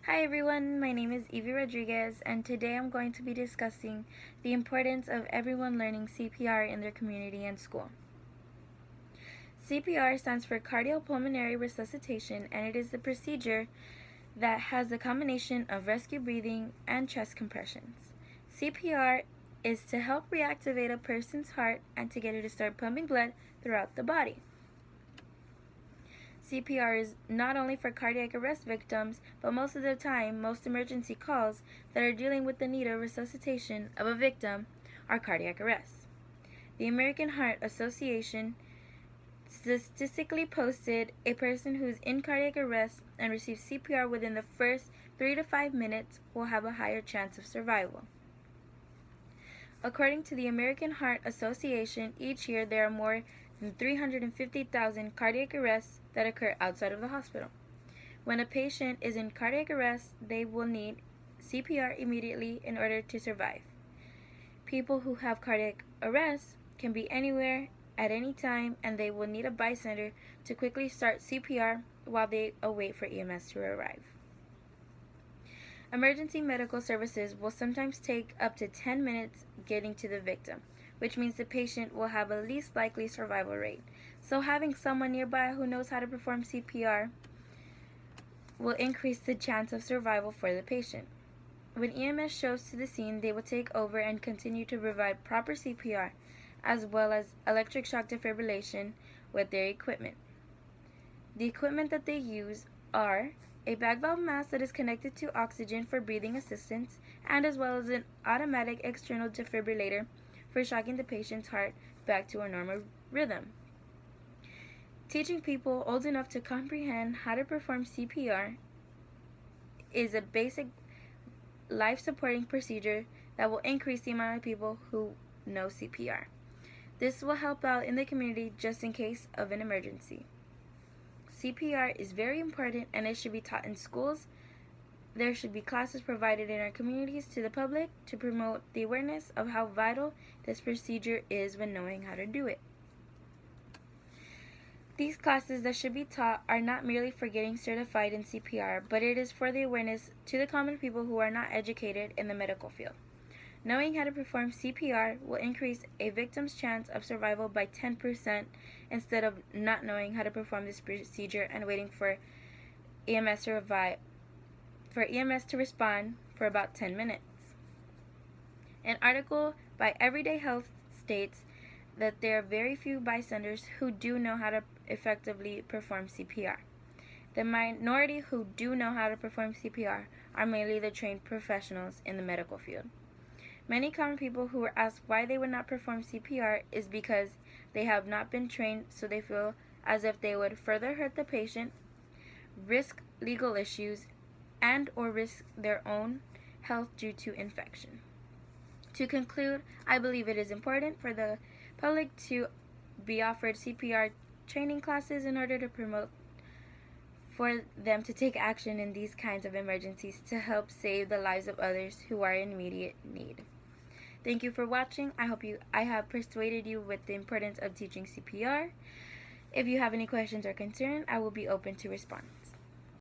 Hi everyone, my name is Evie Rodriguez, and today I'm going to be discussing the importance of everyone learning CPR in their community and school. CPR stands for cardiopulmonary resuscitation, and it is the procedure that has a combination of rescue breathing and chest compressions. CPR is to help reactivate a person's heart and to get it to start pumping blood throughout the body. CPR is not only for cardiac arrest victims, but most of the time, most emergency calls that are dealing with the need of resuscitation of a victim are cardiac arrests. The American Heart Association statistically posted a person who's in cardiac arrest and receives CPR within the first 3 to 5 minutes will have a higher chance of survival. According to the American Heart Association, each year there are more than 350,000 cardiac arrests that occur outside of the hospital. When a patient is in cardiac arrest, they will need CPR immediately in order to survive. People who have cardiac arrest can be anywhere at any time, and they will need a bystander to quickly start CPR while they await for EMS to arrive. Emergency medical services will sometimes take up to 10 minutes getting to the victim, which means the patient will have a least likely survival rate. So having someone nearby who knows how to perform CPR will increase the chance of survival for the patient. When EMS shows to the scene, they will take over and continue to provide proper CPR, as well as electric shock defibrillation with their equipment. The equipment that they use are a bag valve mask that is connected to oxygen for breathing assistance, and as well as an automatic external defibrillator for shocking the patient's heart back to a normal rhythm. Teaching people old enough to comprehend how to perform CPR is a basic life-supporting procedure that will increase the amount of people who know CPR. This will help out in the community just in case of an emergency. CPR is very important, and it should be taught in schools. There should be classes provided in our communities to the public to promote the awareness of how vital this procedure is when knowing how to do it. These classes that should be taught are not merely for getting certified in CPR, but it is for the awareness to the common people who are not educated in the medical field. Knowing how to perform CPR will increase a victim's chance of survival by 10% instead of not knowing how to perform this procedure and waiting for EMS to respond for about 10 minutes. An article by Everyday Health states that there are very few bystanders who do know how to effectively perform CPR. The minority who do know how to perform CPR are mainly the trained professionals in the medical field. Many common people who are asked why they would not perform CPR is because they have not been trained, so they feel as if they would further hurt the patient, risk legal issues, and or risk their own health due to infection. To conclude, I believe it is important for the public to be offered CPR training classes in order to promote for them to take action in these kinds of emergencies to help save the lives of others who are in immediate need. Thank you for watching. I have persuaded you with the importance of teaching CPR. If you have any questions or concerns, I will be open to response.